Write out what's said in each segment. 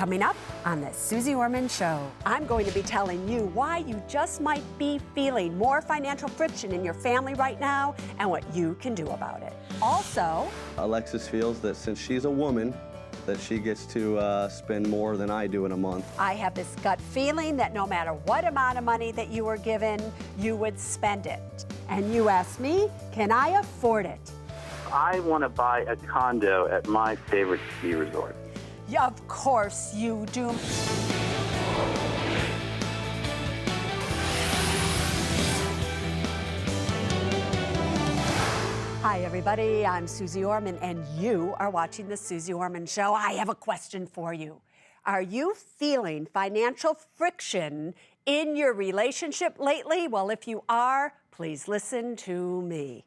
Coming up on the Suze Orman Show, I'm going to be telling you why you just might be feeling more financial friction in your family right now and what you can do about it. Also, Alexis feels that since she's a woman, that she gets to spend more than I do in a month. I have this gut feeling that no matter what amount of money that you were given, you would spend it. And you ask me, can I afford it? I want to buy a condo at my favorite ski resort. Yeah, of course you do. Hi, everybody. I'm Suze Orman, and you are watching The Suze Orman Show. I have a question for you. Are you feeling financial friction in your relationship lately? Well, if you are, please listen to me.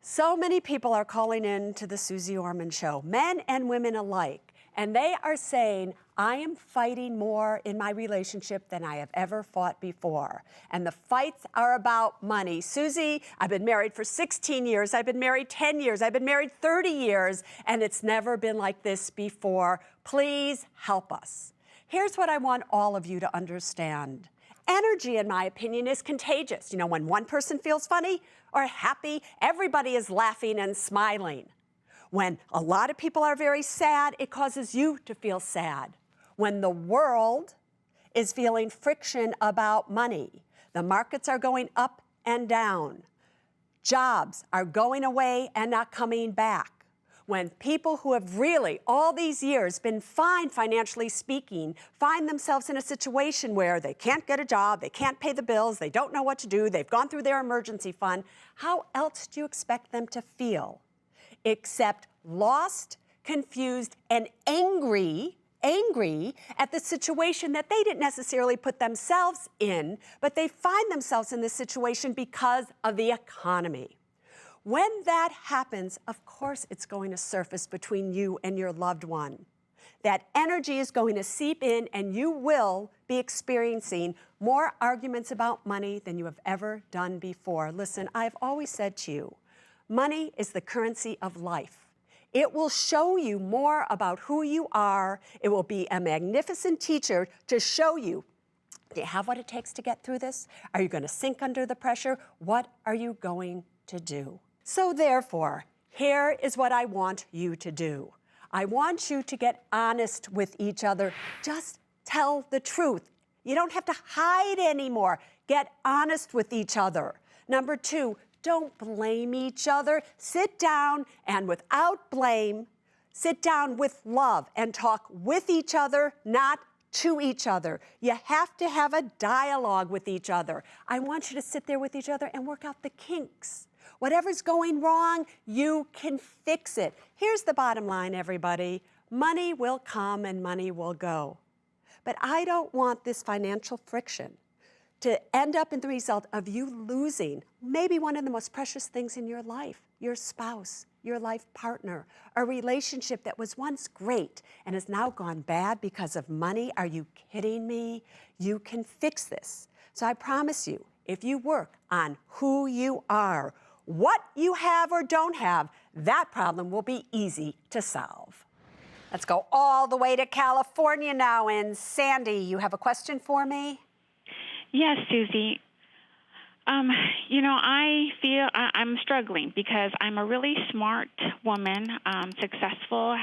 So many people are calling in to The Suze Orman Show, men and women alike, and they are saying, I am fighting more in my relationship than I have ever fought before. And the fights are about money. Susie, I've been married for 16 years. I've been married 10 years. I've been married 30 years, and it's never been like this before. Please help us. Here's what I want all of you to understand. Energy, in my opinion, is contagious. You know, when one person feels funny or happy, everybody is laughing and smiling. When a lot of people are very sad, it causes you to feel sad. When the world is feeling friction about money, the markets are going up and down. Jobs are going away and not coming back. When people who have really, all these years, been fine financially speaking, find themselves in a situation where they can't get a job, they can't pay the bills, they don't know what to do, they've gone through their emergency fund, how else do you expect them to feel? Except lost, confused, and angry at the situation that they didn't necessarily put themselves in, but they find themselves in this situation because of the economy. When that happens, of course it's going to surface between you and your loved one. That energy is going to seep in, and you will be experiencing more arguments about money than you have ever done before. Listen, I've always said to you, money is the currency of life. It will show you more about who you are. It will be a magnificent teacher to show you, do you have what it takes to get through this? Are you going to sink under the pressure? What are you going to do? So therefore, here is what I want you to do. I want you to get honest with each other. Just tell the truth. You don't have to hide anymore. Get honest with each other. Number two, don't blame each other. Sit down and without blame, sit down with love and talk with each other, not to each other. You have to have a dialogue with each other. I want you to sit there with each other and work out the kinks. Whatever's going wrong, you can fix it. Here's the bottom line, everybody. Money will come and money will go. But I don't want this financial friction to end up in the result of you losing maybe one of the most precious things in your life, your spouse, your life partner, a relationship that was once great and has now gone bad because of money. Are you kidding me? You can fix this. So I promise you, if you work on who you are, what you have or don't have, that problem will be easy to solve. Let's go all the way to California now. And Sandy, you have a question for me? Yes, Susie. I feel I'm struggling because I'm a really smart woman, successful,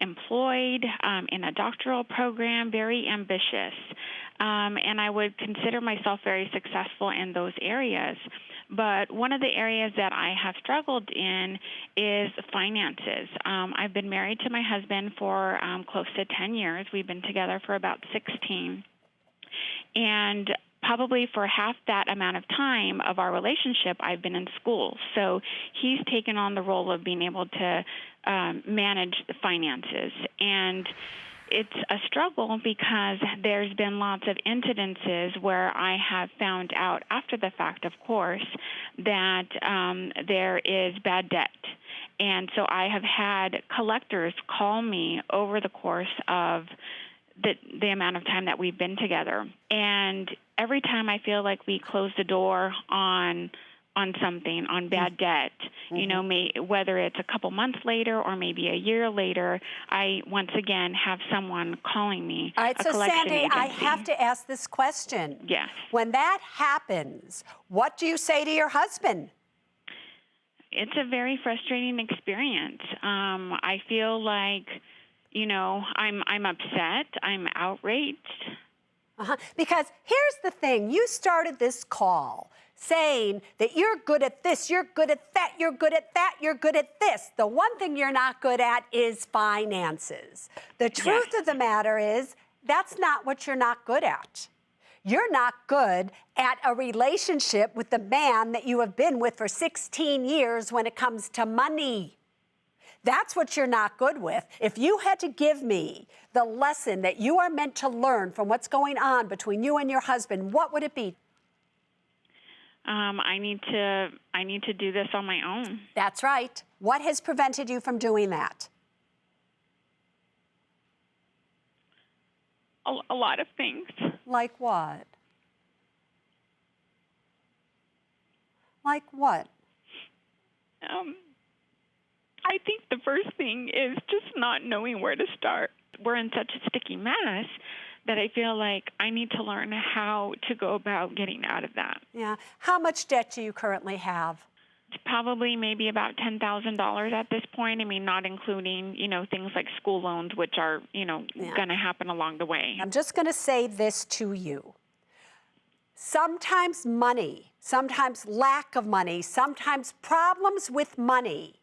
employed, in a doctoral program, very ambitious. And I would consider myself very successful in those areas. But one of the areas that I have struggled in is finances. I've been married to my husband for close to 10 years. We've been together for about 16. And probably for half that amount of time of our relationship, I've been in school. So he's taken on the role of being able to manage the finances. And it's a struggle because there's been lots of incidences where I have found out after the fact, of course, that there is bad debt. And so I have had collectors call me over the course of the amount of time that we've been together. And every time I feel like we close the door on on something, on bad debt, you know, whether it's a couple months later or maybe a year later, I once again have someone calling me. All right, a so collection Sandy, agency. I have to ask this question. Yes. When that happens, what do you say to your husband? It's a very frustrating experience. I feel like, you know, I'm upset. I'm outraged. Because here's the thing. You started this call saying that you're good at this, you're good at that, you're good at that, you're good at this. The one thing you're not good at is finances. The truth of the matter is that's not what you're not good at. You're not good at a relationship with the man that you have been with for 16 years when it comes to money. That's what you're not good with. If you had to give me the lesson that you are meant to learn from what's going on between you and your husband, what would it be? I need to do this on my own. That's right. What has prevented you from doing that? A lot of things. Like what? Like what? I think the first thing is just not knowing where to start. We're in such a sticky mess that I feel like I need to learn how to go about getting out of that. Yeah. How much debt do you currently have? It's probably maybe about $10,000 at this point. I mean, not including, you know, things like school loans, which are, you know, going to happen along the way. I'm just going to say this to you. Sometimes money, sometimes lack of money, sometimes problems with money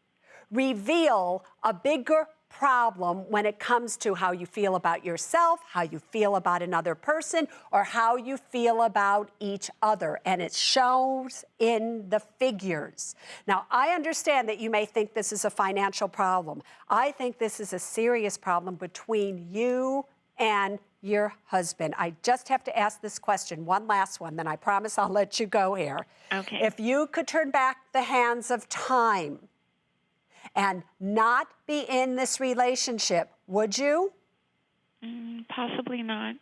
reveal a bigger problem when it comes to how you feel about yourself, how you feel about another person, or how you feel about each other. And it shows in the figures. Now, I understand that you may think this is a financial problem. I think this is a serious problem between you and your husband. I just have to ask this question, one last one, then I promise I'll let you go here. Okay. If you could turn back the hands of time and not be in this relationship, would you? Possibly not.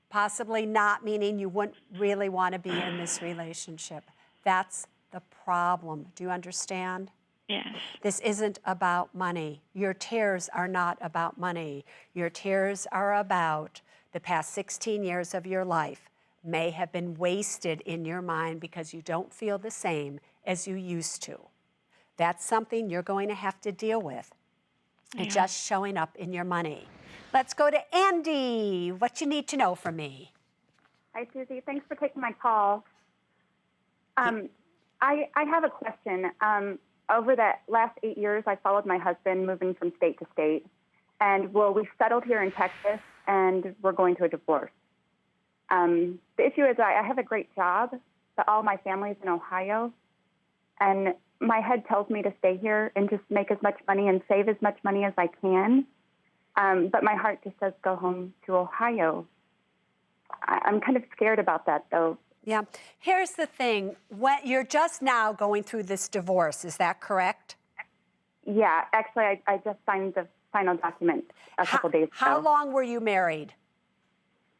Possibly not, meaning you wouldn't really want to be in this relationship. That's the problem. Do you understand? Yes. This isn't about money. Your tears are not about money. Your tears are about the past 16 years of your life may have been wasted in your mind because you don't feel the same as you used to. That's something you're going to have to deal with. It's just showing up in your money. Let's go to Andy. What you need to know from me? Hi, Susie. Thanks for taking my call. I have a question. Over the last 8 years, I followed my husband moving from state to state. And, well, we settled here in Texas, and we're going to a divorce. The issue is I have a great job, but all my family's in Ohio. And my head tells me to stay here and just make as much money and save as much money as I can. But my heart just says go home to Ohio. I'm kind of scared about that, though. Yeah. Here's the thing. You're just now going through this divorce. Is that correct? Yeah. Actually, I just signed the final document a couple days ago. How long were you married?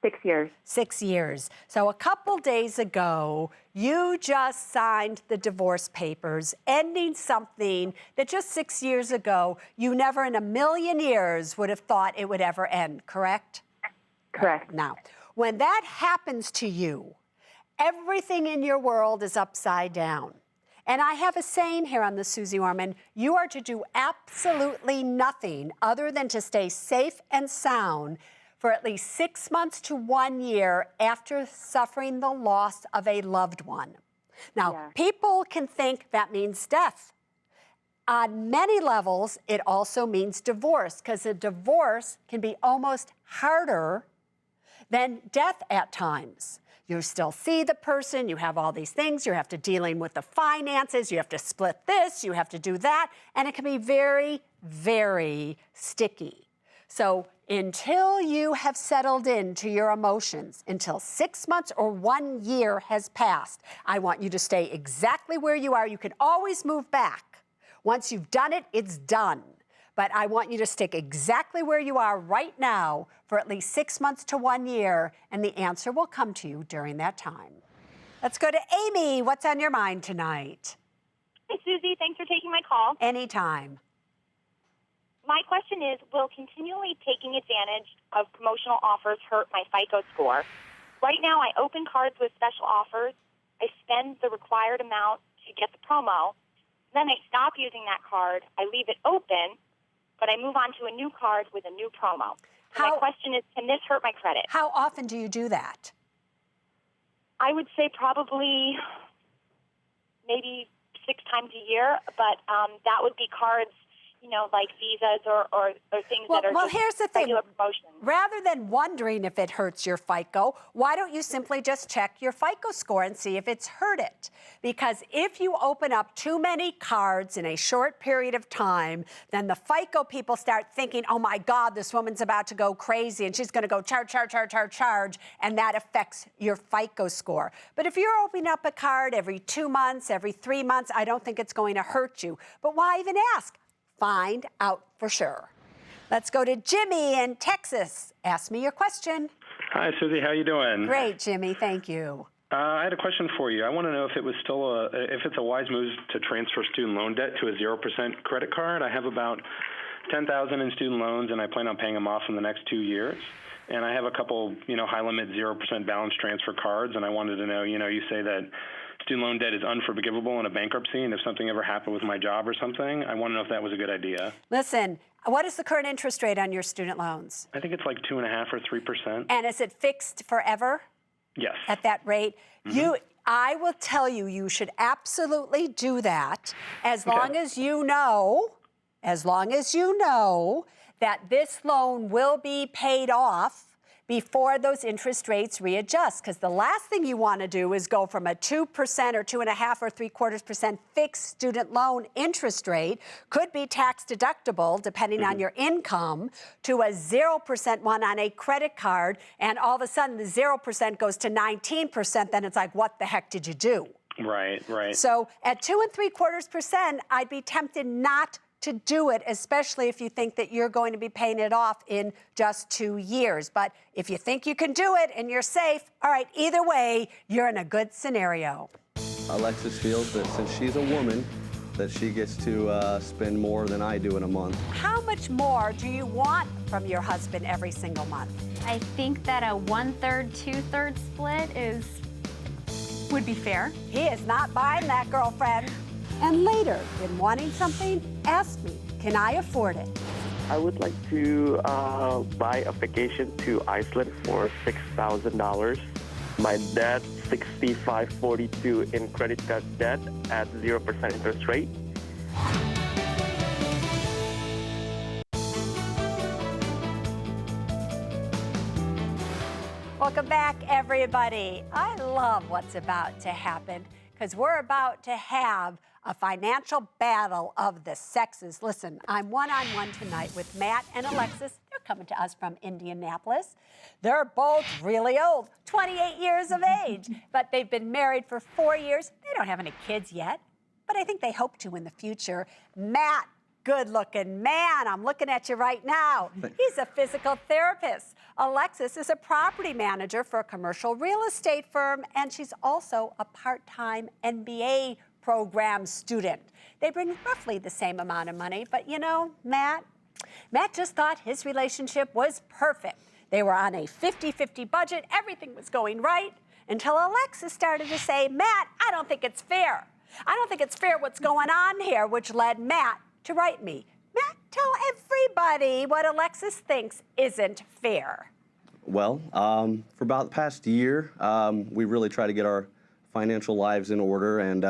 6 years. 6 years. So a couple days ago, you just signed the divorce papers, ending something that just 6 years ago, you never in a million years would have thought it would ever end, correct? Correct. Now, when that happens to you, everything in your world is upside down. And I have a saying here on the Suze Orman, you are to do absolutely nothing other than to stay safe and sound for at least 6 months to 1 year after suffering the loss of a loved one. Now, people can think that means death. On many levels, it also means divorce, because a divorce can be almost harder than death at times. You still see the person, you have all these things, you have to dealing with the finances, you have to split this, you have to do that, and it can be very, very sticky. So until you have settled into your emotions, until 6 months or 1 year has passed, I want you to stay exactly where you are. You can always move back. Once you've done it, it's done. But I want you to stick exactly where you are right now for at least 6 months to 1 year, and the answer will come to you during that time. Let's go to Amy. What's on your mind tonight? Hey, Susie, thanks for taking my call. Anytime. My question is, will continually taking advantage of promotional offers hurt my FICO score? Right now, I open cards with special offers. I spend the required amount to get the promo. Then I stop using that card. I leave it open, but I move on to a new card with a new promo. So my question is, can this hurt my credit? How often do you do that? I would say probably maybe 6 times a year, but that would be cards, like visas or things that are just here's the thing. regular promotions. Rather than wondering if it hurts your FICO, why don't you simply just check your FICO score and see if it's hurt it? Because if you open up too many cards in a short period of time, then the FICO people start thinking, oh my God, this woman's about to go crazy and she's going to go charge, and that affects your FICO score. But if you're opening up a card every 2 months, every 3 months, I don't think it's going to hurt you. But why even ask? Find out for sure. Let's go to Jimmy in Texas. Ask me your question. Hi, Susie. How you doing? Great, Jimmy. Thank you. I had a question for you. I want to know if it was still if it's a wise move to transfer student loan debt to a 0% credit card. I have about $10,000 in student loans, and I plan on paying them off in the next 2 years. And I have a couple, high limit 0% balance transfer cards, and I wanted to know, you say that student loan debt is unforgivable in a bankruptcy, and if something ever happened with my job or something, I want to know if that was a good idea. Listen, what is the current interest rate on your student loans? I think it's like 2.5% or 3%. And is it fixed forever? Yes. At that rate? I will tell you, you should absolutely do that as long as you know that this loan will be paid off before those interest rates readjust. Because the last thing you want to do is go from a 2% or 2.5% or 3/4% fixed student loan interest rate, could be tax deductible depending on your income, to a 0% one on a credit card, and all of a sudden the 0% goes to 19%, then it's like, what the heck did you do? Right. So at 2 3/4%, I'd be tempted not to do it, especially if you think that you're going to be paying it off in just 2 years. But if you think you can do it and you're safe, all right, either way, you're in a good scenario. Alexis feels that since she's a woman, that she gets to spend more than I do in a month. How much more do you want from your husband every single month? I think that a 1/3, 2/3 split would be fair. He is not buying that, girlfriend. And later, in wanting something, ask me, can I afford it? I would like to buy a vacation to Iceland for $6,000. My debt, $6,542 in credit card debt at 0% interest rate. Welcome back, everybody. I love what's about to happen because we're about to have a financial battle of the sexes. Listen, I'm one-on-one tonight with Matt and Alexis. They're coming to us from Indianapolis. They're both really old, 28 years of age, but they've been married for 4 years. They don't have any kids yet, but I think they hope to in the future. Matt, good-looking man. I'm looking at you right now. He's a physical therapist. Alexis is a property manager for a commercial real estate firm, and she's also a part-time MBA program student. They bring roughly the same amount of money, but Matt just thought his relationship was perfect. They were on a 50-50 budget. Everything was going right until Alexis started to say, Matt, I don't think it's fair. I don't think it's fair what's going on here, which led Matt to write me. Matt, tell everybody what Alexis thinks isn't fair. Well, for about the past year, we really tried to get our financial lives in order, and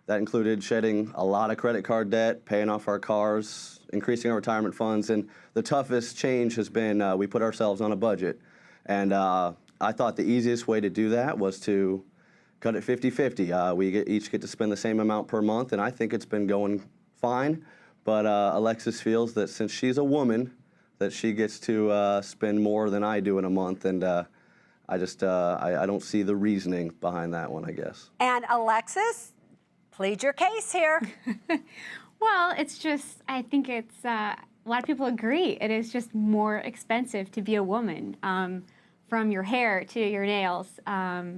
that included shedding a lot of credit card debt, paying off our cars, increasing our retirement funds, and the toughest change has been we put ourselves on a budget. And I thought the easiest way to do that was to cut it 50-50. We each get to spend the same amount per month, and I think it's been going fine. But Alexis feels that since she's a woman, that she gets to spend more than I do in a month, and I don't see the reasoning behind that one, I guess. And Alexis, plead your case here. Well, it's just, I think it's, a lot of people agree. It is just more expensive to be a woman. From your hair to your nails. I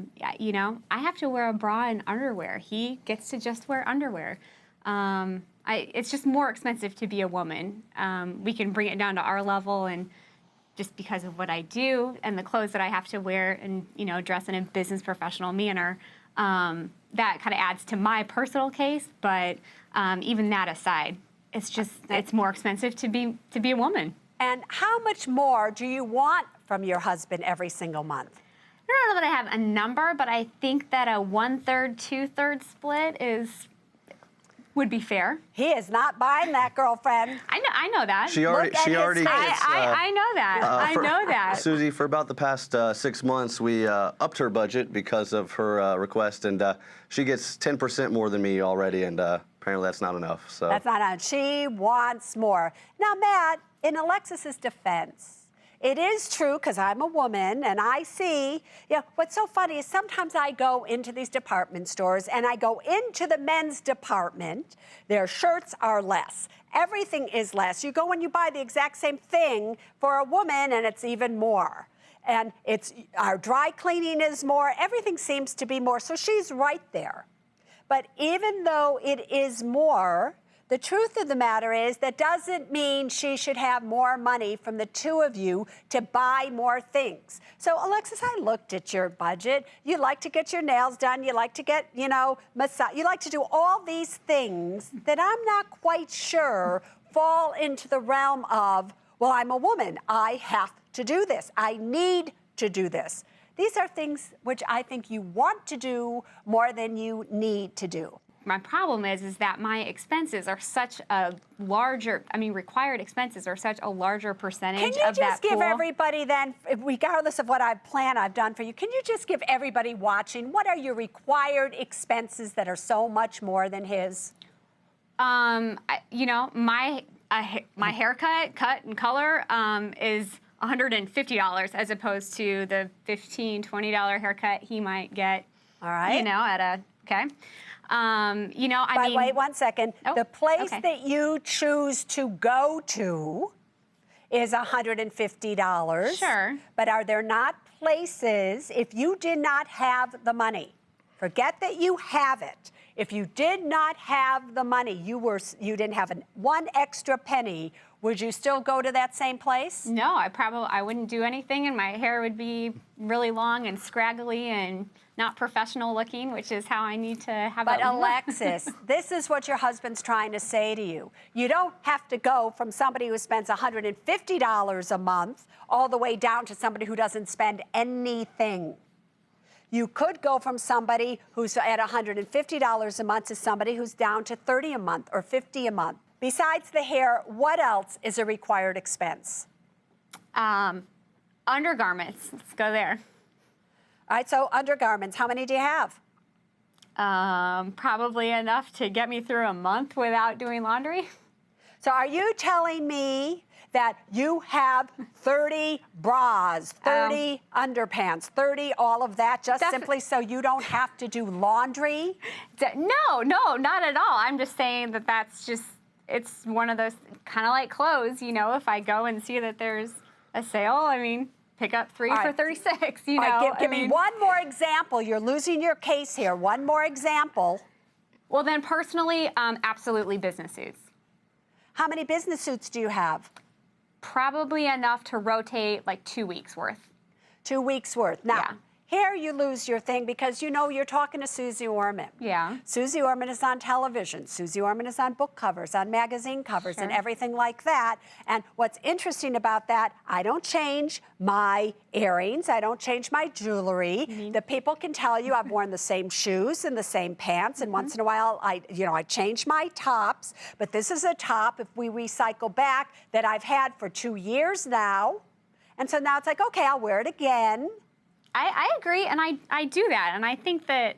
have to wear a bra and underwear. He gets to just wear underwear. It's just more expensive to be a woman. We can bring it down to our level, and just because of what I do and the clothes that I have to wear and, dress in a business professional manner, that kind of adds to my personal case. But even that aside, it's more expensive to be a woman. And how much more do you want from your husband every single month? I don't know that I have a number, but I think that a 1/3, 2/3 split would be fair. He is not buying that, girlfriend. I know that. She already gets, I know that. I know that. Susie, for about the past 6 months, we upped her budget because of her request, and she gets 10% more than me already, and apparently that's not enough. So that's not enough. She wants more. Now, Matt, in Alexis's defense, it is true, because I'm a woman, and I see, what's so funny is sometimes I go into these department stores, and I go into the men's department, their shirts are less. Everything is less. You go and you buy the exact same thing for a woman, and it's even more. And our dry cleaning is more. Everything seems to be more. So she's right there. But even though it is more, the truth of the matter is that doesn't mean she should have more money from the two of you to buy more things. So, Alexis, I looked at your budget. You like to get your nails done. You like to get, massage. You like to do all these things that I'm not quite sure fall into the realm of, well, I'm a woman. I have to do this. I need to do this. These are things which I think you want to do more than you need to do. My problem is that my expenses are such a required expenses are such a larger percentage of that pool. Can you just give everybody then, regardless of what I've done for you, can you just give everybody watching, what are your required expenses that are so much more than his? My haircut, cut and color is $150 as opposed to the $15, $20 haircut he might get. All right. Okay. Wait 1 second. Oh, the place okay. that you choose to go to is $150. Sure. But are there not places, if you did not have the money, forget that you have it, if you did not have the money, you didn't have one extra penny, would you still go to that same place? No, I wouldn't do anything, and my hair would be really long and scraggly and not professional looking, which is how I need to have it. But Alexis, this is what your husband's trying to say to you. You don't have to go from somebody who spends $150 a month all the way down to somebody who doesn't spend anything. You could go from somebody who's at $150 a month to somebody who's down to $30 a month or $50 a month. Besides the hair, what else is a required expense? Undergarments. Let's go there. All right, so undergarments, how many do you have? Probably enough to get me through a month without doing laundry. So are you telling me that you have 30 bras, 30 underpants, 30 all of that, just simply so you don't have to do laundry? No, not at all. I'm just saying that it's one of those, kind of like clothes, if I go and see that there's a sale, pick up 3 for $36, All right, give me one more example. You're losing your case here. One more example. Well, then personally, absolutely business suits. How many business suits do you have? Probably enough to rotate like 2 weeks worth. 2 weeks worth. Now, yeah. Here you lose your thing because you're talking to Suze Orman. Yeah. Suze Orman is on television. Suze Orman is on book covers, on magazine covers, and everything like that. And what's interesting about that, I don't change my earrings. I don't change my jewelry. Mm-hmm. The people can tell you I've worn the same shoes and the same pants, and once in a while I change my tops. But this is a top, if we recycle back, that I've had for 2 years now. And so now it's like, okay, I'll wear it again. I agree, and I do that, and I think that.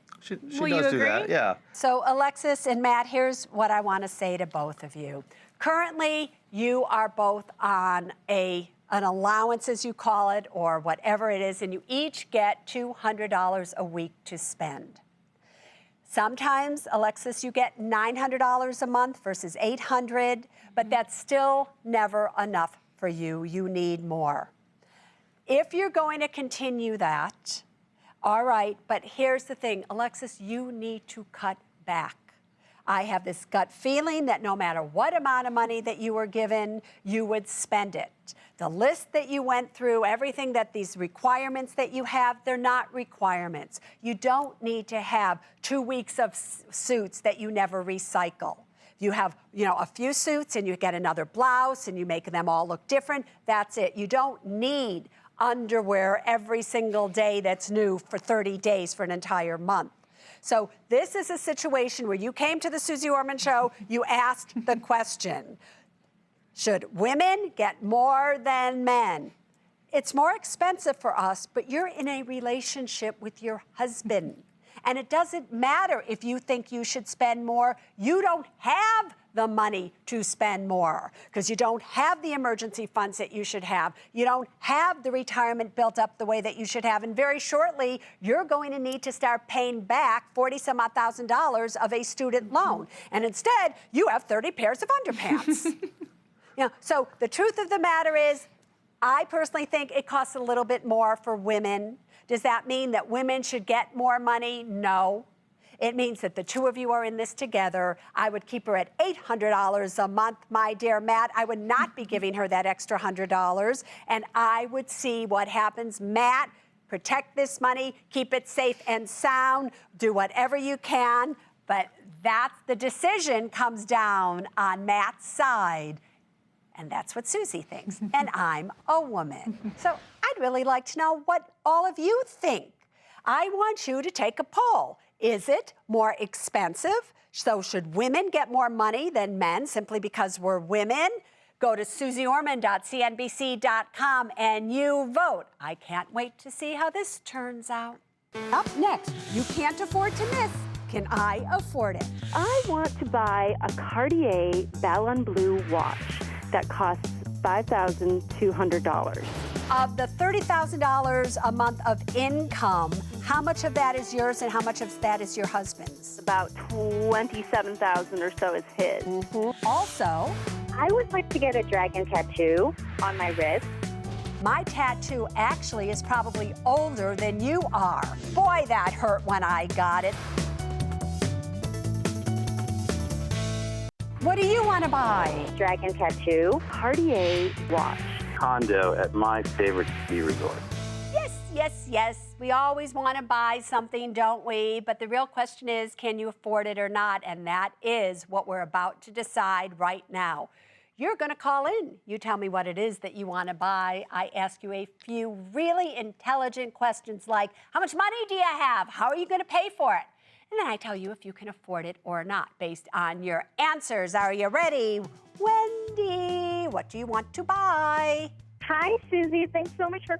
Will you agree? Do that, yeah. So Alexis and Matt, here's what I want to say to both of you. Currently, you are both on an allowance, as you call it, or whatever it is, and you each get $200 a week to spend. Sometimes, Alexis, you get $900 a month versus $800, but that's still never enough for you. You need more. If you're going to continue that, all right, but here's the thing, Alexis, you need to cut back. I have this gut feeling that no matter what amount of money that you were given, you would spend it. The list that you went through, everything that these requirements that you have, they're not requirements. You don't need to have 2 weeks of suits that you never recycle. You have, a few suits and you get another blouse and you make them all look different. That's it. You don't need underwear every single day that's new for 30 days for an entire month. So this is a situation where you came to the Suze Orman Show, you asked the question, should women get more than men? It's more expensive for us, but you're in a relationship with your husband. And it doesn't matter if you think you should spend more. You don't have the money to spend more because you don't have the emergency funds that you should have. You don't have the retirement built up the way that you should have. And very shortly, you're going to need to start paying back $40-some-odd thousand of a student loan. And instead, you have 30 pairs of underpants. So the truth of the matter is, I personally think it costs a little bit more for women. Does that mean that women should get more money? No. It means that the two of you are in this together. I would keep her at $800 a month, my dear Matt. I would not be giving her that extra $100, and I would see what happens. Matt, protect this money, keep it safe and sound, do whatever you can, but the decision comes down on Matt's side. And that's what Susie thinks, and I'm a woman. So I'd really like to know what all of you think. I want you to take a poll. Is it more expensive? So should women get more money than men simply because we're women? Go to SusieOrman.cnbc.com and you vote. I can't wait to see how this turns out. Up next, you can't afford to miss. Can I afford it? I want to buy a Cartier Ballon Bleu watch that costs $5,200. Of the $30,000 a month of income, how much of that is yours and how much of that is your husband's? About $27,000 or so is his. Also, I would like to get a dragon tattoo on my wrist. my tattoo actually is probably older than you are. Boy, that hurt when I got it. What do you want to buy? Dragon tattoo. Cartier watch. Condo at my favorite ski resort. Yes, yes, yes. We always want to buy something, don't we? But the real question is, can you afford it or not? And that is what we're about to decide right now. You're going to call in. You tell me what it is that you want to buy. I ask you a few really intelligent questions like, how much money do you have? How are you going to pay for it? And then I tell you if you can afford it or not based on your answers. Are you ready? Wendy, what do you want to buy? Hi, Susie. Thanks so much for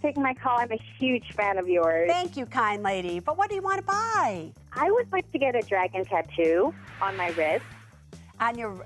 taking my call. I'm a huge fan of yours. Thank you, kind lady. But what do you want to buy? I would like to get a dragon tattoo on my wrist.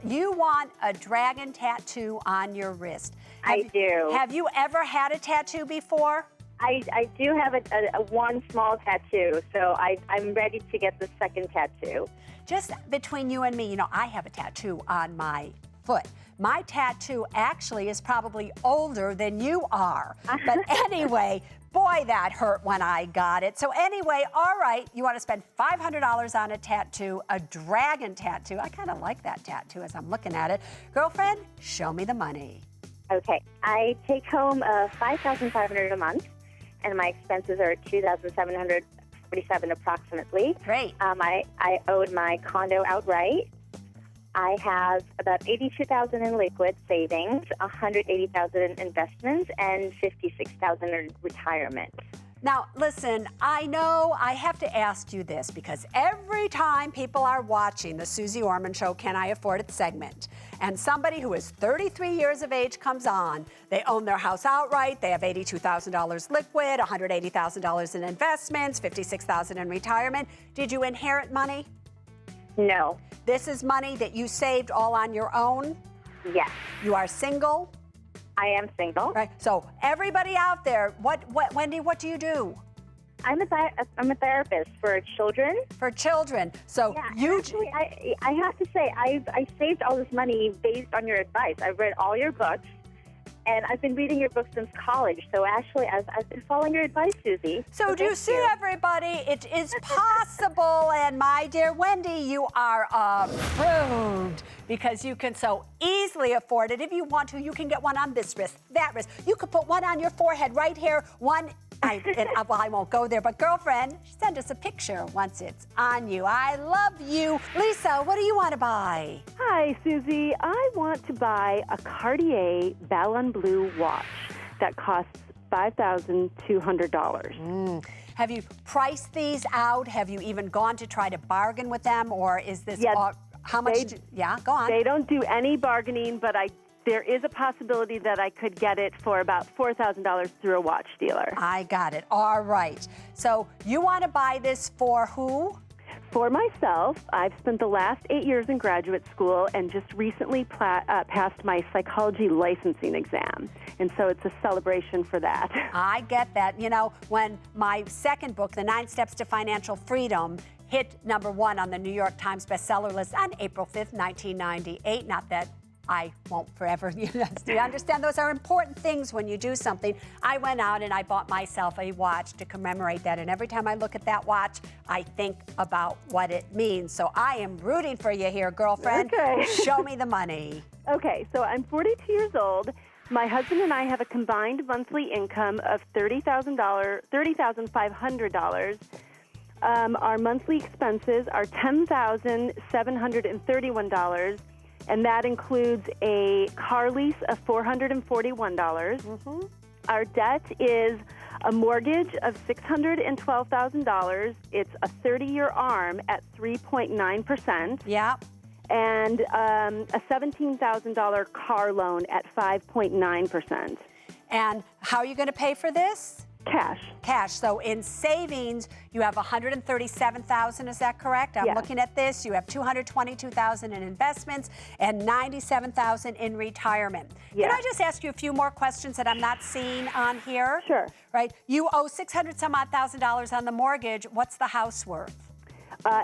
You want a dragon tattoo on your wrist. I do. Have you ever had a tattoo before? I do have a one small tattoo, so I'm ready to get the second tattoo. Just between you and me, I have a tattoo on my foot. My tattoo actually is probably older than you are. But anyway, boy, that hurt when I got it. So anyway, all right, you want to spend $500 on a tattoo, a dragon tattoo. I kind of like that tattoo as I'm looking at it. Girlfriend, show me the money. Okay, I take home $5,500 a month, and my expenses are $2,747 approximately. Great. I owed my condo outright. I have about $82,000 in liquid savings, $180,000 in investments, and $56,000 in retirement. Now, listen, I know I have to ask you this because every time people are watching the Suze Orman Show Can I Afford It segment, and somebody who is 33 years of age comes on, they own their house outright, they have $82,000 liquid, $180,000 in investments, $56,000 in retirement. Did you inherit money? No. This is money that you saved all on your own? Yes. You are single? I am single. Right. So everybody out there, Wendy, what do you do? I'm a therapist for children. For children. So yeah, actually, I have to say, I saved all this money based on your advice. I've read all your books, and I've been reading your book since college. So actually, I've been following your advice, Susie. So do you see, everybody? It is possible. And my dear Wendy, you are approved because you can so easily afford it. If you want to, you can get one on this wrist, that wrist. You could put one on your forehead right here, one. Well, I won't go there, but girlfriend, send us a picture once it's on you. I love you. Lisa, what do you want to buy? Hi, Susie. I want to buy a Cartier Ballon Bleu watch that costs $5,200. Have you priced these out? Have you even gone to try to bargain with them, or is this how much? Go on. They don't do any bargaining, but there is a possibility that I could get it for about $4,000 through a watch dealer. I got it. All right. So you want to buy this for who? For myself. I've spent the last 8 years in graduate school and just recently passed my psychology licensing exam. And so it's a celebration for that. I get that. You know, when my second book, The 9 Steps to Financial Freedom, hit #1 on the New York Times bestseller list on April 5th, 1998, not that I won't forever. Do you understand? Those are important things when you do something. I went out and I bought myself a watch to commemorate that. And every time I look at that watch, I think about what it means. So I am rooting for you here, girlfriend. Okay. Show me the money. Okay, so I'm 42 years old. My husband and I have a combined monthly income of $30,500. Our monthly expenses are $10,731. And that includes a car lease of $441. Our debt is a mortgage of $612,000. It's a 30-year ARM at 3.9%. Yeah. And a $17,000 car loan at 5.9%. And how are you going to pay for this? Cash. So in savings, you have $137,000. Is that correct? I'm looking at this. You have $222,000 in investments and $97,000 in retirement. Can I just ask you a few more questions that I'm not seeing on here? Sure. Right. You owe $600,000 on the mortgage. What's the house worth?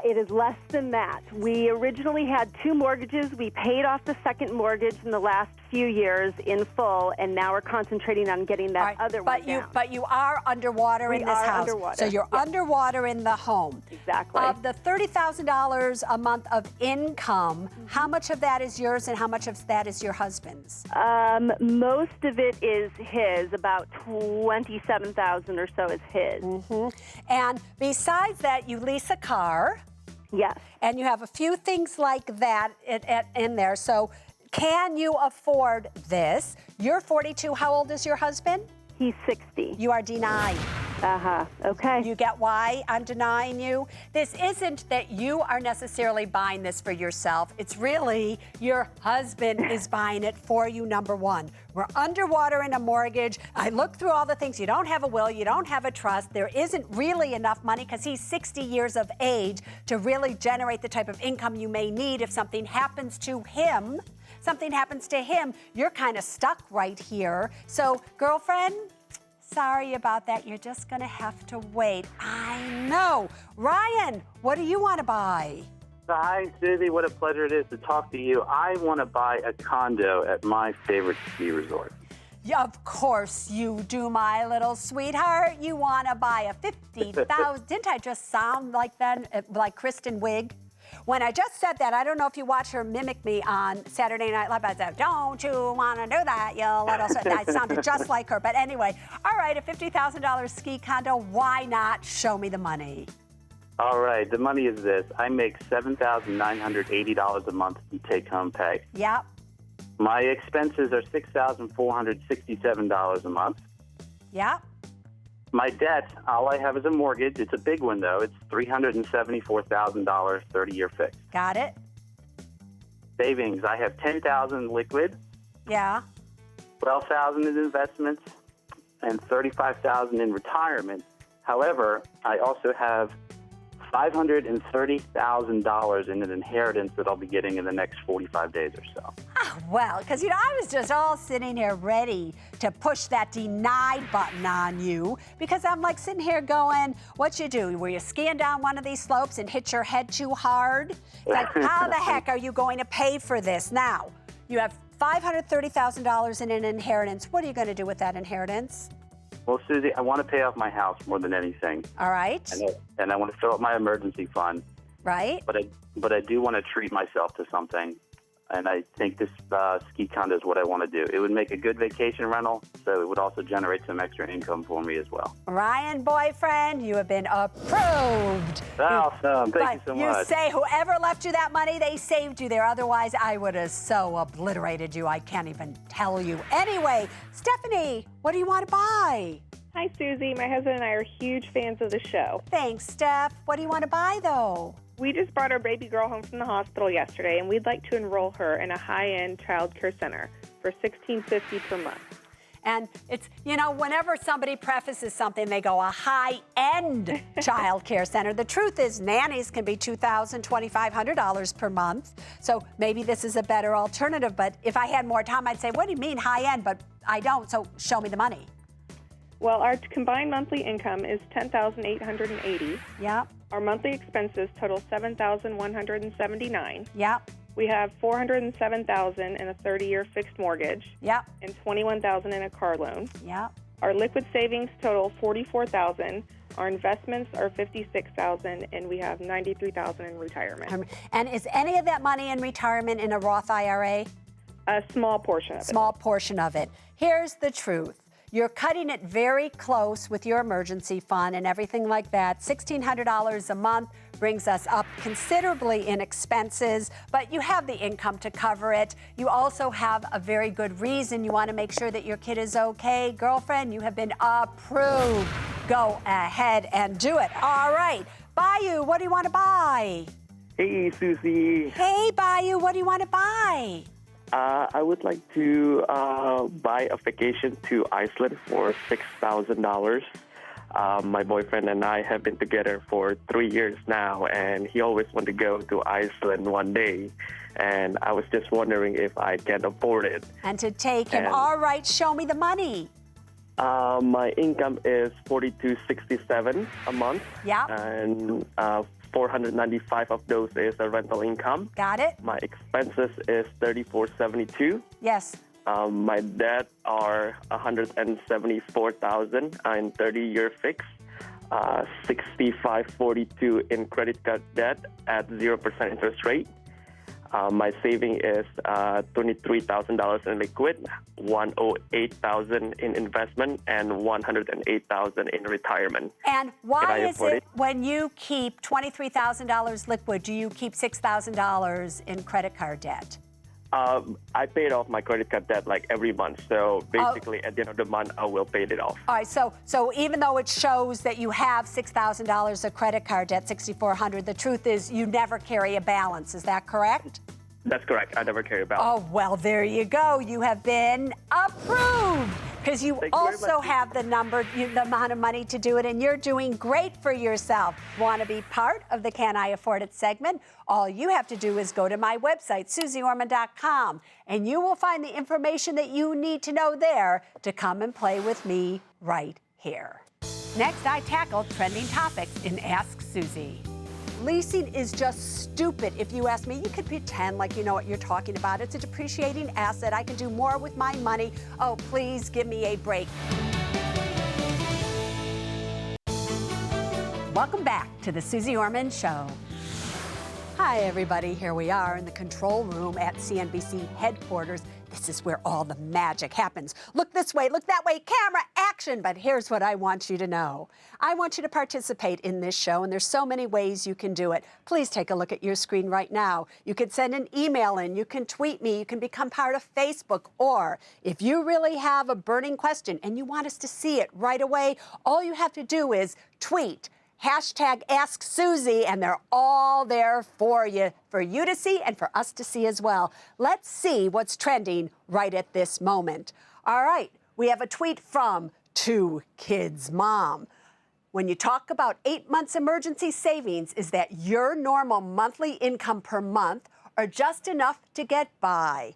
It is less than that. We originally had 2 mortgages. We paid off the second mortgage in the last few years in full, and now we're concentrating on getting that other one down. But you are underwater in this house. Underwater. So you're underwater in the home. Exactly. Of the $30,000 a month of income, how much of that is yours and how much of that is your husband's? Most of it is his. About $27,000 or so is his. And besides that, you lease a car. Yes. And you have a few things like that in there. So can you afford this? You're 42. How old is your husband? He's 60. You are denied. Okay. You get why I'm denying you? This isn't that you are necessarily buying this for yourself. It's really your husband is buying it for you, #1. We're underwater in a mortgage. I looked through all the things. You don't have a will. You don't have a trust. There isn't really enough money because he's 60 years of age to really generate the type of income you may need if something happens to him. You're kind of stuck right here. So, girlfriend, sorry about that. You're just going to have to wait. I know. Ryan, what do you want to buy? Hi, Susie. What a pleasure it is to talk to you. I want to buy a condo at my favorite ski resort. Yeah, of course you do, my little sweetheart. You want to buy a $50,000. Didn't I just sound like that, like Kristen Wiig? When I just said that, I don't know if you watch her mimic me on Saturday Night Live. I said, don't you want to do that, you little... I sounded just like her. But anyway, all right, a $50,000 ski condo. Why not? Show me the money. All right, the money is this. I make $7,980 a month in take-home pay. Yep. My expenses are $6,467 a month. Yep. My debt, all I have is a mortgage. It's a big one, though. It's $374,000, 30-year fixed. Got it. Savings, I have $10,000 liquid. Yeah. $12,000 in investments, and $35,000 in retirement. However, I also have $530,000 in an inheritance that I'll be getting in the next 45 days or so. Oh, well, because, I was just all sitting here ready to push that denied button on you because I'm like sitting here going, what you do? Were you skiing down one of these slopes and hit your head too hard? It's like, how the heck are you going to pay for this now? You have $530,000 in an inheritance. What are you going to do with that inheritance? Well, Susie, I want to pay off my house more than anything. All right. And I want to fill up my emergency fund. Right. But I do want to treat myself to something. And I think this ski condo is what I want to do. It would make a good vacation rental, so it would also generate some extra income for me as well. Ryan, boyfriend, you have been approved. Awesome. Thank you so much. You say whoever left you that money, they saved you there. Otherwise, I would have so obliterated you, I can't even tell you. Anyway, Stephanie, what do you want to buy? Hi, Susie. My husband and I are huge fans of the show. Thanks, Steph. What do you want to buy, though? We just brought our baby girl home from the hospital yesterday, and we'd like to enroll her in a high-end child care center for $1,650 per month. And it's, you know, whenever somebody prefaces something, they go, a high-end child care center. The truth is, nannies can be $2,000, $2,500 per month. So maybe this is a better alternative. But if I had more time, I'd say, what do you mean high-end? But I don't, so show me the money. Well, our combined monthly income is $10,880. Yeah. Our monthly expenses total $7,179. Yeah. We have $407,000 in a 30-year fixed mortgage. Yeah. And $21,000 in a car loan. Yeah. Our liquid savings total $44,000. Our investments are $56,000, and we have $93,000 in retirement. And is any of that money in retirement in a Roth IRA? A small portion of it. Small portion of it. Here's the truth. You're cutting it very close with your emergency fund and everything like that. $1,600 a month brings us up considerably in expenses, but you have the income to cover it. You also have a very good reason. You want to make sure that your kid is okay. Girlfriend, you have been approved. Go ahead and do it. All right. Bayou, what do you want to buy? Hey, Susie. Hey, Bayou, what do you want to buy? I would like to buy a vacation to Iceland for $6,000. My boyfriend and I have been together for 3 years now, and he always wanted to go to Iceland one day. And I was just wondering if I can afford it. And to take him. All right, show me the money. My income is $42.67 a month. Yeah. And $495 of those is a rental income. Got it. My expenses is $34.72. Yes. My debt are $174,000 in 30-year fix, $65.42 in credit card debt at 0% interest rate. My saving is $23,000 in liquid, $108,000 in investment, and $108,000 in retirement. And why is it when you keep $23,000 liquid, do you keep $6,000 in credit card debt? I paid off my credit card debt like every month. So basically, at the end of the month, I will pay it off. All right. So even though it shows that you have $6,000 of credit card debt, $6,400, the truth is you never carry a balance. Is that correct? That's correct. I never carry a balance. Oh, well, there you go. You have been approved because you also have the amount of money to do it, and you're doing great for yourself. Want to be part of the Can I Afford It segment? All you have to do is go to my website, SusieOrman.com, and you will find the information that you need to know there to come and play with me right here. Next, I tackle trending topics in Ask Susie. Leasing is just stupid. If you ask me, you could pretend like you know what you're talking about. It's a depreciating asset. I can do more with my money. Oh, please give me a break. Welcome back to the Suze Orman Show. Hi, everybody. Here we are in the control room at CNBC headquarters. This is where all the magic happens. Look this way, look that way, camera, action. But here's what I want you to know. I want you to participate in this show, and there's so many ways you can do it. Please take a look at your screen right now. You can send an email in, you can tweet me, you can become part of Facebook, or if you really have a burning question and you want us to see it right away, all you have to do is tweet #AskSusie, and they're all there for you to see and for us to see as well. Let's see what's trending right at this moment. All right, we have a tweet from 2 Kids Mom. When you talk about 8 months emergency savings, is that your normal monthly income per month or just enough to get by?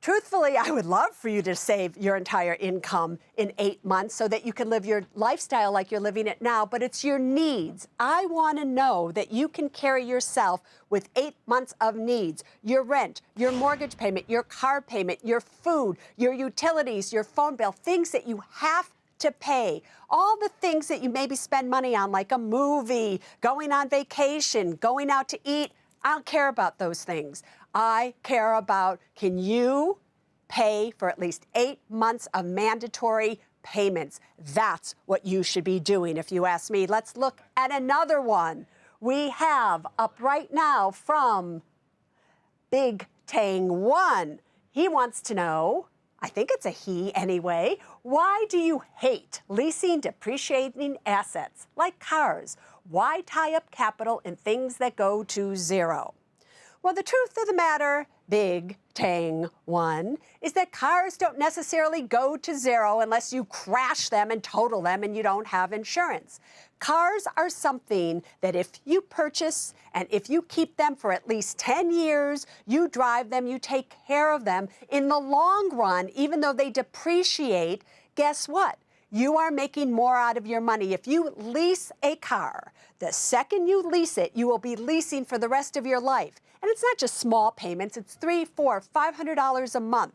Truthfully, I would love for you to save your entire income in 8 months so that you can live your lifestyle like you're living it now, but it's your needs. I want to know that you can carry yourself with 8 months of needs. Your rent, your mortgage payment, your car payment, your food, your utilities, your phone bill, things that you have to pay. All the things that you maybe spend money on, like a movie, going on vacation, going out to eat. I don't care about those things. I care about, can you pay for at least 8 months of mandatory payments? That's what you should be doing if you ask me. Let's look at another one. We have up right now from Big Tang 1. He wants to know, I think it's a he anyway, why do you hate leasing depreciating assets like cars? Why tie up capital in things that go to zero? Well, the truth of the matter, Big Tang 1, is that cars don't necessarily go to zero unless you crash them and total them and you don't have insurance. Cars are something that if you purchase and if you keep them for at least 10 years, you drive them, you take care of them, in the long run, even though they depreciate, guess what? You are making more out of your money. If you lease a car, the second you lease it, you will be leasing for the rest of your life. And it's not just small payments, it's $300, $400, $500 a month.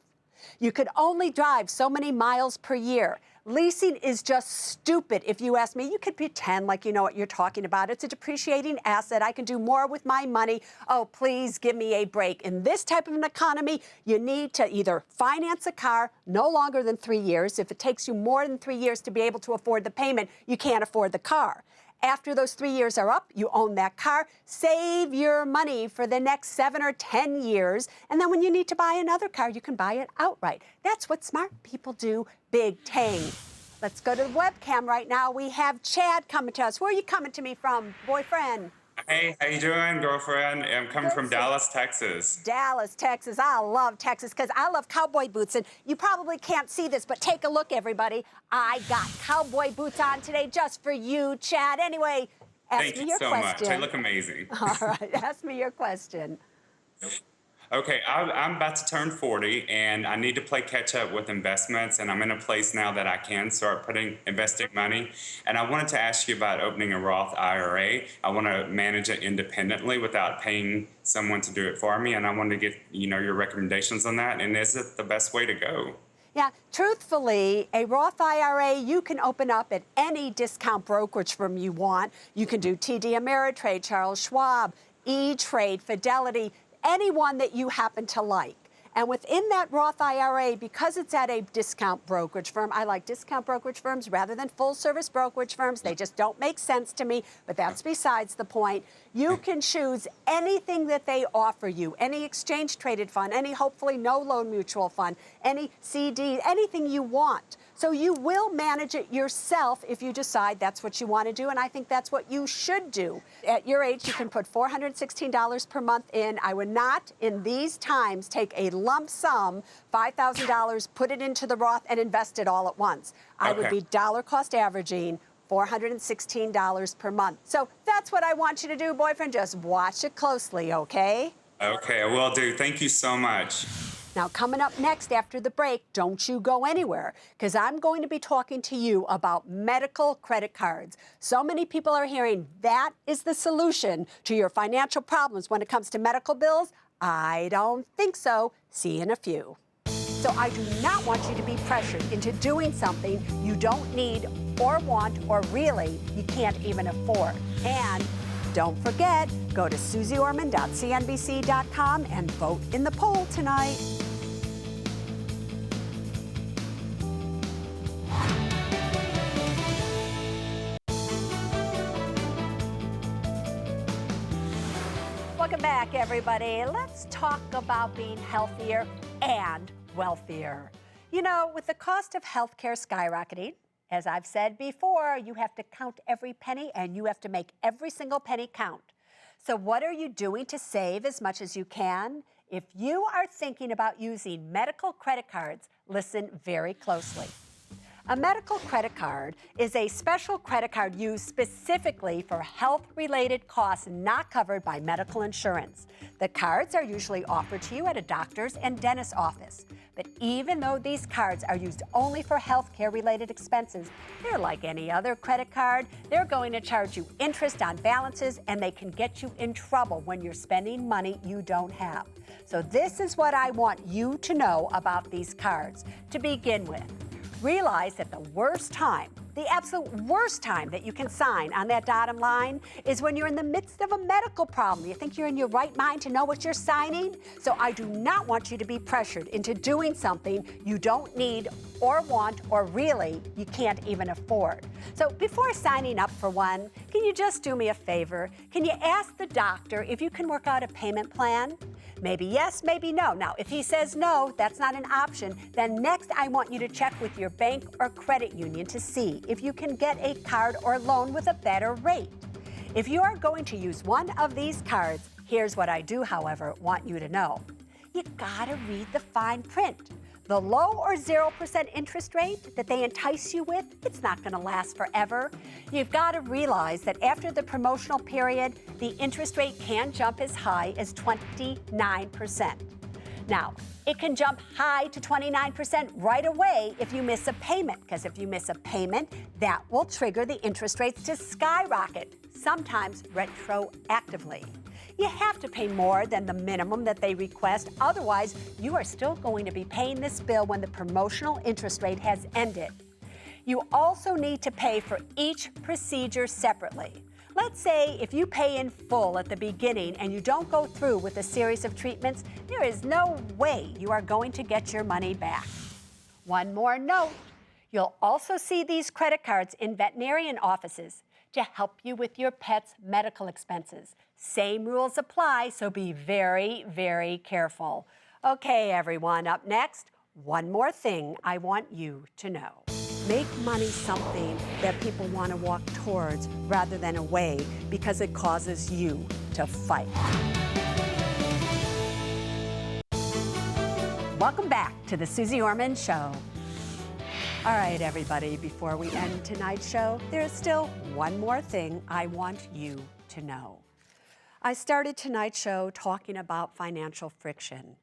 You could only drive so many miles per year. Leasing is just stupid, if you ask me. You could pretend like you know what you're talking about. It's a depreciating asset. I can do more with my money. Oh, please give me a break. In this type of an economy, you need to either finance a car no longer than 3 years. If it takes you more than 3 years to be able to afford the payment, you can't afford the car. After those 3 years are up, you own that car. Save your money for the next 7 or 10 years. And then when you need to buy another car, you can buy it outright. That's what smart people do. Big Tang. Let's go to the webcam right now. We have Chad coming to us. Where are you coming to me from, boyfriend? Hey, how you doing, girlfriend? I'm coming from Dallas, Texas. Dallas, Texas. I love Texas because I love cowboy boots. And you probably can't see this, but take a look, everybody. I got cowboy boots on today just for you, Chad. Anyway, ask me your question. Thank you so much. They look amazing. All right, ask me your question. Okay, I'm about to turn 40, and I need to play catch up with investments, and I'm in a place now that I can start investing money. And I wanted to ask you about opening a Roth IRA. I want to manage it independently without paying someone to do it for me, and I wanted to get your recommendations on that. And is it the best way to go? Yeah, truthfully, a Roth IRA you can open up at any discount brokerage firm you want. You can do TD Ameritrade, Charles Schwab, E-Trade, Fidelity, anyone that you happen to like. And within that Roth IRA, because it's at a discount brokerage firm, I like discount brokerage firms rather than full-service brokerage firms. They just don't make sense to me, but that's besides the point. You can choose anything that they offer you, any exchange-traded fund, any hopefully no-loan mutual fund, any CD, anything you want. So you will manage it yourself if you decide that's what you want to do, and I think that's what you should do. At your age, you can put $416 per month in. I would not, in these times, take a lump sum, $5,000, put it into the Roth and invest it all at once. I would be dollar cost averaging $416 per month. So that's what I want you to do, boyfriend. Just watch it closely, okay? Okay, I will do. Thank you so much. Now, coming up next after the break, don't you go anywhere, because I'm going to be talking to you about medical credit cards. So many people are hearing that is the solution to your financial problems when it comes to medical bills. I don't think so. See you in a few. So I do not want you to be pressured into doing something you don't need or want or really you can't even afford. And don't forget, go to SusieOrman.cnbc.com and vote in the poll tonight. Welcome back, everybody. Let's talk about being healthier and wealthier. You know, with the cost of healthcare skyrocketing, as I've said before, you have to count every penny and you have to make every single penny count. So what are you doing to save as much as you can? If you are thinking about using medical credit cards, listen very closely. A medical credit card is a special credit card used specifically for health-related costs not covered by medical insurance. The cards are usually offered to you at a doctor's and dentist's office. But even though these cards are used only for healthcare-related expenses, they're like any other credit card. They're going to charge you interest on balances, and they can get you in trouble when you're spending money you don't have. So this is what I want you to know about these cards. To begin with, realize that the worst time, the absolute worst time that you can sign on that dotted line is when you're in the midst of a medical problem. You think you're in your right mind to know what you're signing? So I do not want you to be pressured into doing something you don't need or want, or really you can't even afford. So before signing up for one, can you just do me a favor? Can you ask the doctor if you can work out a payment plan? Maybe yes, maybe no. Now, if he says no, that's not an option, then next I want you to check with your bank or credit union to see if you can get a card or loan with a better rate. If you are going to use one of these cards, here's what I do, however, want you to know. You gotta read the fine print. The low or 0% interest rate that they entice you with, it's not gonna last forever. You've gotta realize that after the promotional period, the interest rate can jump as high as 29%. Now, it can jump high to 29% right away if you miss a payment, because if you miss a payment, that will trigger the interest rates to skyrocket, sometimes retroactively. You have to pay more than the minimum that they request. Otherwise, you are still going to be paying this bill when the promotional interest rate has ended. You also need to pay for each procedure separately. Let's say if you pay in full at the beginning and you don't go through with a series of treatments, there is no way you are going to get your money back. One more note, you'll also see these credit cards in veterinarian offices to help you with your pet's medical expenses. Same rules apply, so be very, very careful. Okay, everyone, up next, one more thing I want you to know. Make money something that people want to walk towards rather than away, because it causes you to fight. Welcome back to the Suze Orman Show. All right, everybody, before we end tonight's show, there's still one more thing I want you to know. I started tonight's show talking about financial friction.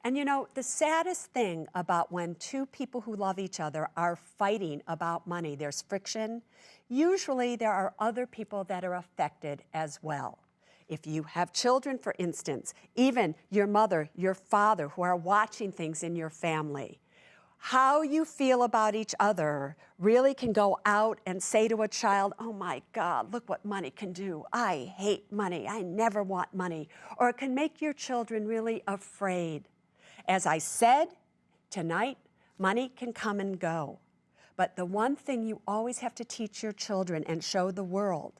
And you know, the saddest thing about when two people who love each other are fighting about money, there's friction, usually there are other people that are affected as well. If you have children, for instance, even your mother, your father, who are watching things in your family, how you feel about each other really can go out and say to a child, oh my God, look what money can do. I hate money. I never want money. Or it can make your children really afraid. As I said, tonight, money can come and go. But the one thing you always have to teach your children and show the world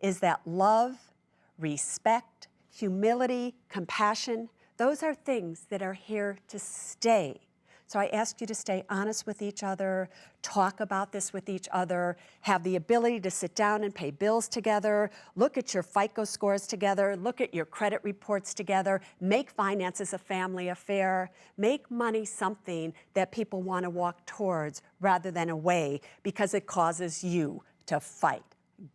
is that love, respect, humility, compassion, those are things that are here to stay. So I ask you to stay honest with each other, talk about this with each other, have the ability to sit down and pay bills together, look at your FICO scores together, look at your credit reports together, make finances a family affair, make money something that people want to walk towards rather than away, because it causes you to fight.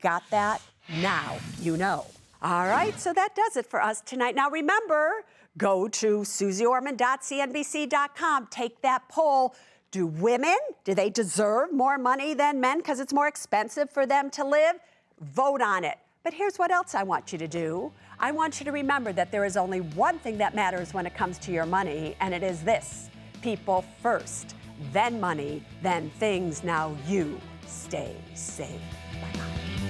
Got that? Now you know. All right, so that does it for us tonight. Now remember, go to SuzieOrman.cnbc.com. Take that poll. Do women, do they deserve more money than men because it's more expensive for them to live? Vote on it. But here's what else I want you to do. I want you to remember that there is only one thing that matters when it comes to your money, and it is this: people first, then money, then things. Now you stay safe. Bye-bye.